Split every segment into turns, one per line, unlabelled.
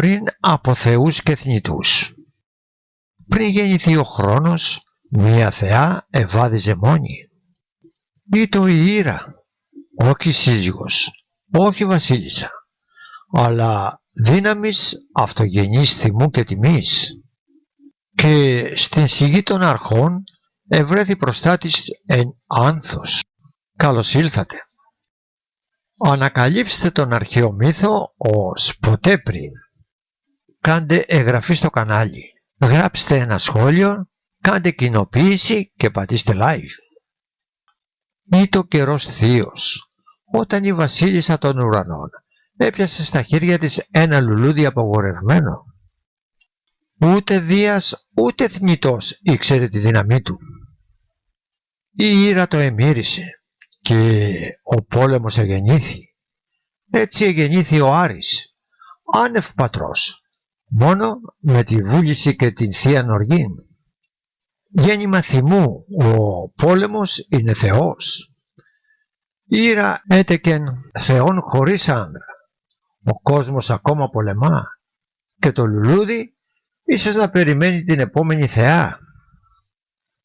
πριν από θεούς και θνητούς. Πριν γεννηθεί ο χρόνος, μία θεά ευάδιζε μόνη. Ήτο η Ήρα, όχι σύζυγος, όχι βασίλισσα, αλλά δύναμης αυτογενής θυμού και τιμής. Και στην σιγή των αρχών ευρέθη μπροστά της εν άνθος. Καλώς ήλθατε. Ανακαλύψτε τον αρχαίο μύθο ως ποτέ πριν. Κάντε εγγραφή στο κανάλι, γράψτε ένα σχόλιο, κάντε κοινοποίηση και πατήστε like. Ήτο καιρός θείος, όταν η βασίλισσα των ουρανών έπιασε στα χέρια της ένα λουλούδι απογορευμένο. Ούτε Δίας ούτε θνητός ήξερε τη δύναμή του. Η Ήρα το εμύρισε και ο πόλεμος εγεννήθη. Έτσι εγεννήθη ο Άρης, άνευ πατρός, μόνο με τη βούληση και την θείαν οργήν. Γέννημα θυμού, ο πόλεμος είναι Θεός. Η Ήρα έτεκεν θεών χωρίς άνδρα. Ο κόσμος ακόμα πολεμά και το λουλούδι ίσως να περιμένει την επόμενη θεά.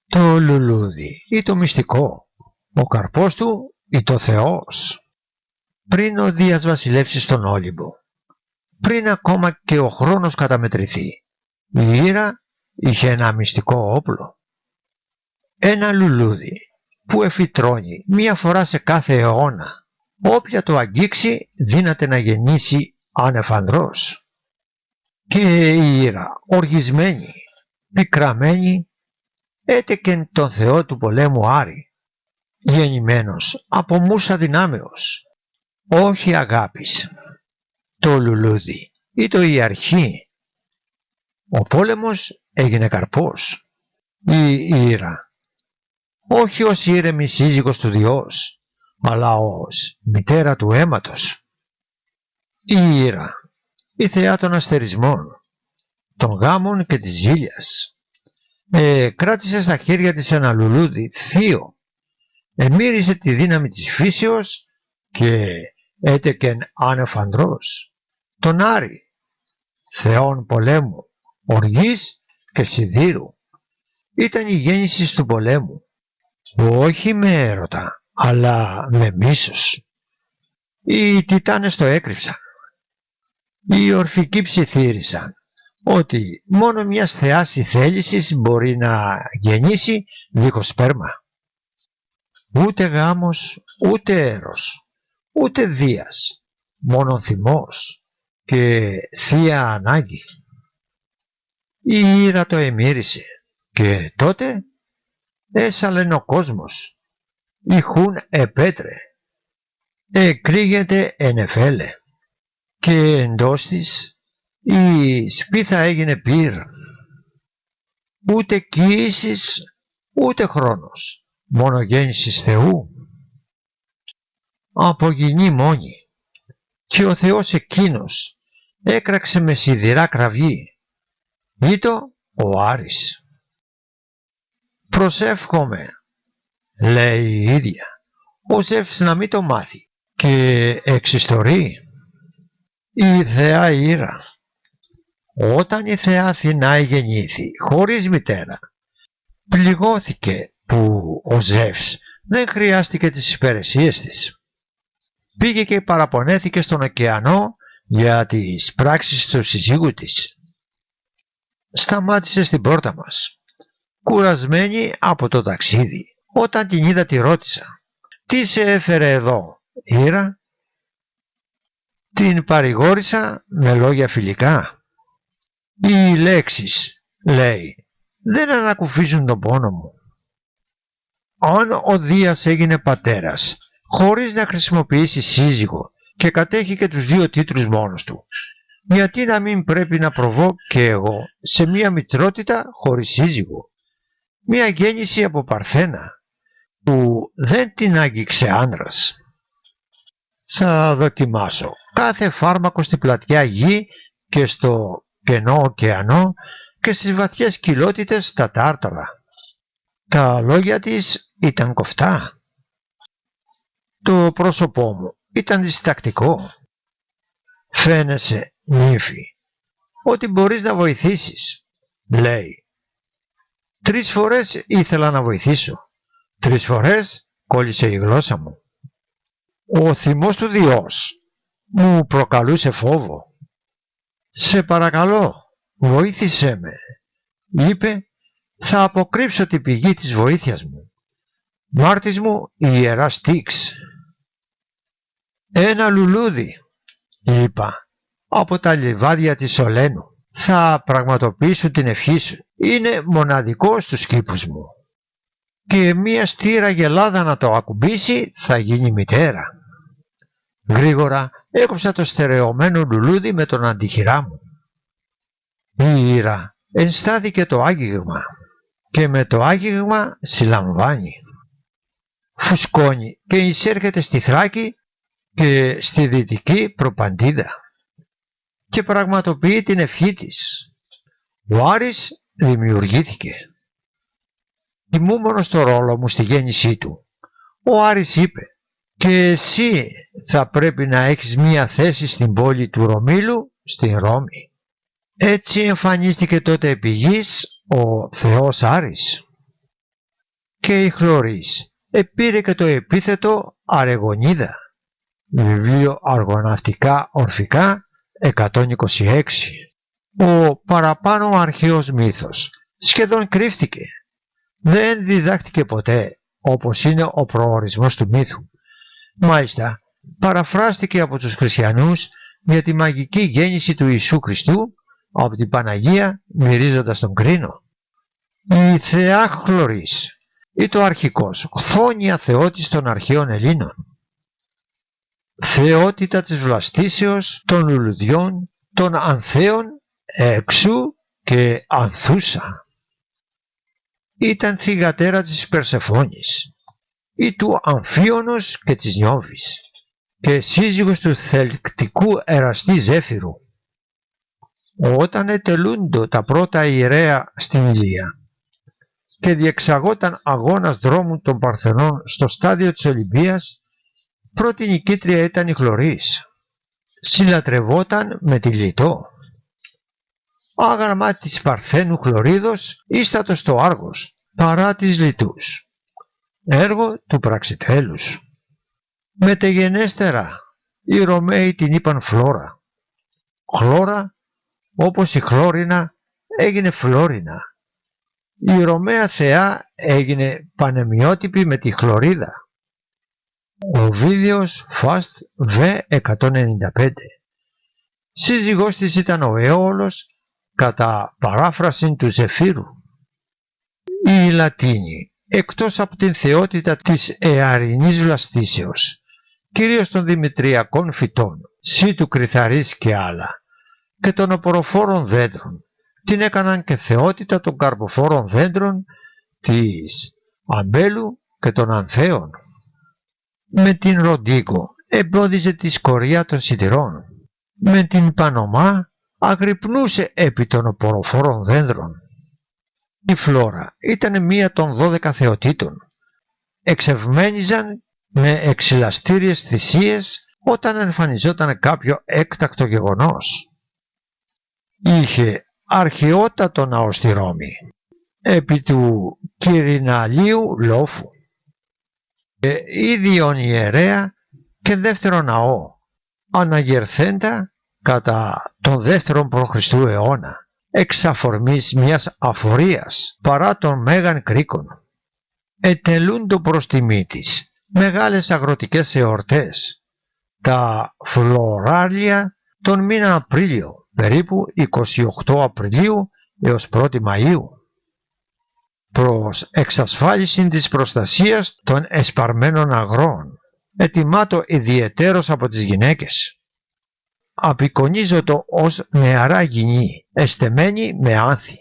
Το λουλούδι ή το μυστικό, ο καρπός του ή το Θεός. Πριν ο Δίας βασιλεύσει στον Όλυμπο, πριν ακόμα και ο χρόνος καταμετρηθεί, η Ήρα είχε ένα μυστικό όπλο. Ένα λουλούδι που εφυτρώνει μία φορά σε κάθε αιώνα. Όποια το αγγίξει δύναται να γεννήσει άνευ ανδρός. Και η Ήρα, οργισμένη, πικραμένη, έτεκεν τον θεό του πολέμου Άρη, γεννημένος από μούσα δυνάμεως, όχι αγάπης. Το λουλούδι ήτο η αρχή. Ο πόλεμος έγινε καρπός. Η Ήρα, όχι ως ήρεμη σύζυγος του Διός, αλλά ως μητέρα του αίματος. Η Ήρα, η θεά των αστερισμών, των γάμων και της ζήλιας, κράτησε στα χέρια της ένα λουλούδι θείο, εμύρισε τη δύναμη της φύσεως και έτεκεν άνευ ανδρός τον Άρη, θεόν πολέμου, οργής και σιδήρου. Ήταν η γέννηση του πολέμου, όχι με έρωτα, αλλά με μίσος. Οι Τιτάνες το έκρυψαν. Οι ορφικοί ψιθύρισαν ότι μόνο μιας θεάς η θέλησης μπορεί να γεννήσει δίχως σπέρμα. Ούτε γάμος, ούτε έρος, ούτε Δίας, μόνον θυμός και θεία ανάγκη. Η Ήρα το εμύρισε και τότε έσαλεν ο κόσμος, ηχούν επέτρε, εκρήγεται ενεφέλε και εντός της η σπίθα έγινε πυρ. Ούτε κοίησης ούτε χρόνος, μόνο γέννησης Θεού. Από γυνή μόνη, και ο Θεός εκείνος έκραξε με σιδηρά κραυγή. Ήτο ο Άρης. Προσεύχομαι, λέει η ίδια, ο Ζεύς να μην το μάθει και εξιστορεί. Η θεά Ήρα, όταν η θεά Αθηνά γεννήθη χωρίς μητέρα, πληγώθηκε που ο Ζεύς δεν χρειάστηκε τις υπηρεσίες της. Πήγε και παραπονέθηκε στον ωκεανό για τις πράξεις του συζύγου της. Σταμάτησε στην πόρτα μας, κουρασμένη από το ταξίδι. Όταν την είδα τη ρώτησα, τι σε έφερε εδώ, Ήρα? Την παρηγόρησα με λόγια φιλικά. Οι λέξεις, λέει, δεν ανακουφίζουν τον πόνο μου. Αν ο Δίας έγινε πατέρας χωρίς να χρησιμοποιήσει σύζυγο και κατέχει και τους δύο τίτλους μόνος του, γιατί να μην πρέπει να προβώ και εγώ σε μία μητρότητα χωρίς σύζυγο, μία γέννηση από παρθένα που δεν την άγγιξε άνδρας? Θα δοκιμάσω κάθε φάρμακο στη πλατιά γη και στο κενό ωκεανό και στις βαθιές κοιλότητες στα τάρταρα. Τα λόγια της ήταν κοφτά. Το πρόσωπό μου ήταν διστακτικό. Φαίνεσαι νύφη, ότι μπορείς να βοηθήσεις, λέει. 3 φορές ήθελα να βοηθήσω. 3 φορές κόλλησε η γλώσσα μου. Ο θυμός του Διός μου προκαλούσε φόβο. «Σε παρακαλώ, βοήθησέ με», είπε, «θα αποκρύψω την πηγή της βοήθειας μου. Μάρτης μου η Ιερά Στίξ». «Ένα λουλούδι», είπα, «από τα λιβάδια της Σολένου. Θα πραγματοποιήσουν την ευχή σου. Είναι μοναδικό στους κήπους μου. Και μία στήρα γελάδα να το ακουμπήσει θα γίνει μητέρα». Γρήγορα έκοψα το στερεωμένο λουλούδι με τον αντιχειρά μου. Η Ήρα ενστάθηκε το άγγιγμα και με το άγγιγμα συλλαμβάνει. Φουσκώνει και εισέρχεται στη Θράκη και στη δυτική προπαντίδα και πραγματοποιεί την ευχή της. Ο Άρης δημιουργήθηκε. Τιμούμενος το ρόλο μου στη γέννησή του, ο Άρης είπε, «Και εσύ θα πρέπει να έχεις μία θέση στην πόλη του Ρωμήλου, στην Ρώμη». Έτσι εμφανίστηκε τότε επί γης ο Θεός Άρης. Και η Χλωρίς επήρε και το επίθετο Αρεγονίδα. Βιβλίο Αργοναυτικά Ορφικά 126. Ο παραπάνω αρχαίος μύθος σχεδόν κρύφτηκε. Δεν διδάχτηκε ποτέ, όπως είναι ο προορισμός του μύθου. Μάλιστα παραφράστηκε από τους χριστιανούς για τη μαγική γέννηση του Ιησού Χριστού από την Παναγία μυρίζοντας τον κρίνο. Η θεά Χλωρίς ή το αρχικός χθόνια θεότης των αρχαίων Ελλήνων. Θεότητα της βλαστήσεως των λουλουδιών, των ανθέων εξού και ανθούσα. Ήταν θυγατέρα της Περσεφόνης ή του Αμφίωνος και της Νιώβης και σύζυγος του θελκτικού εραστή Ζέφυρου. Όταν ετελούντο τα πρώτα ιερέα στην Ηλία και διεξαγόταν αγώνας δρόμου των Παρθενών στο στάδιο της Ολυμπίας, πρώτη νικήτρια ήταν η Χλωρίς. Συλλατρευόταν με τη Λιτό. Άγραμμα της Παρθένου Χλωρίδος ίστατο στο Άργος παρά της Λιτούς. Έργο του Πραξιτέλους. Μετεγενέστερα οι Ρωμαίοι την είπαν Φλόρα. Χλώρα, όπως η Χλώρινα έγινε Φλόρινα. Η Ρωμαία θεά έγινε πανεμοιότυπη με τη Χλωρίδα. Οβίδιος Φαστ V195. Σύζυγός της ήταν ο Αίολος κατά παράφραση του Ζεφύρου. Οι Λατίνοι, εκτός από την θεότητα της αιαρινής βλαστήσεως, κυρίως των δημητριακών φυτών, σίτου κρυθαρής και άλλα, και των οποροφόρων δέντρων, την έκαναν και θεότητα των καρποφόρων δέντρων, της αμπέλου και των ανθέων. Με την Ροντίγκο εμπόδιζε τη σκοριά των σιτηρών. Με την Πανωμά αγρυπνούσε επί των οποροφόρων δέντρων. Η Φλόρα ήταν μία των 12 θεοτήτων. Εξευμένιζαν με εξυλαστήριες θυσίες όταν εμφανιζόταν κάποιο έκτακτο γεγονός. Είχε αρχαιότατο ναό στη Ρώμη, επί του Κυριναλίου Λόφου, ίδιον ιερέα και δεύτερο ναό, αναγερθέντα κατά τον δεύτερον π.Χ. αιώνα, εξ αφορμής μιας αφορίας παρά των Μέγαν Κρίκων. Ετελούντο προς τιμή της μεγάλες αγροτικές εορτές, τα φλωράλια τον μήνα Απρίλιο, περίπου 28 Απριλίου έως 1η Μαΐου, προς εξασφάλιση της προστασίας των εσπαρμένων αγρών, ετοιμάτο ιδιαιτέρως από τις γυναίκες. Απεικονίζωτο ως νεαρά γυνή, εστεμένη με άνθη.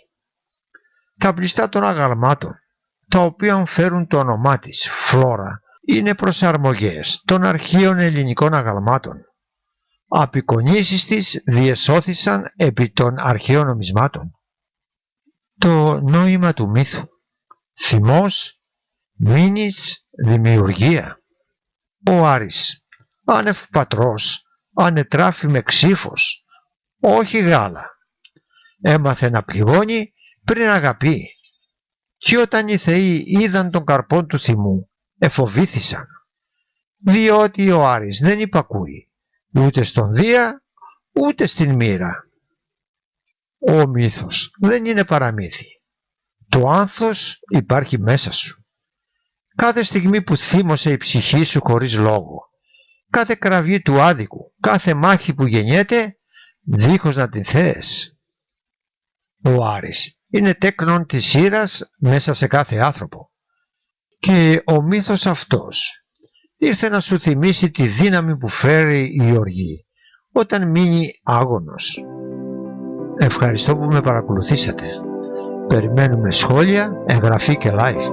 Τα πλιστά των αγαλμάτων, τα οποία φέρουν το όνομά της, Φλόρα, είναι προσαρμογές των αρχαίων ελληνικών αγαλμάτων. Απεικονίσεις της διεσώθησαν επί των αρχαίων νομισμάτων. Το νόημα του μύθου. Θυμός, μήνης, δημιουργία. Ο Άρης, άνευ πατρός, ανετράφη με ξύφος, όχι γάλα, έμαθε να πληγώνει πριν αγαπεί. Και όταν οι θεοί είδαν τον καρπόν του θυμού, εφοβήθησαν, διότι ο Άρης δεν υπακούει ούτε στον Δία ούτε στην μοίρα. Ο μύθος δεν είναι παραμύθι. Το άνθος υπάρχει μέσα σου. Κάθε στιγμή που θύμωσε η ψυχή σου χωρίς λόγο, κάθε κραυγή του άδικου, κάθε μάχη που γεννιέται δίχως να την θες. Ο Άρης είναι τέκνον της σύρας μέσα σε κάθε άνθρωπο. Και ο μύθος αυτός ήρθε να σου θυμίσει τη δύναμη που φέρει η οργή όταν μείνει άγωνος. Ευχαριστώ που με παρακολουθήσατε. Περιμένουμε σχόλια, εγγραφή και like.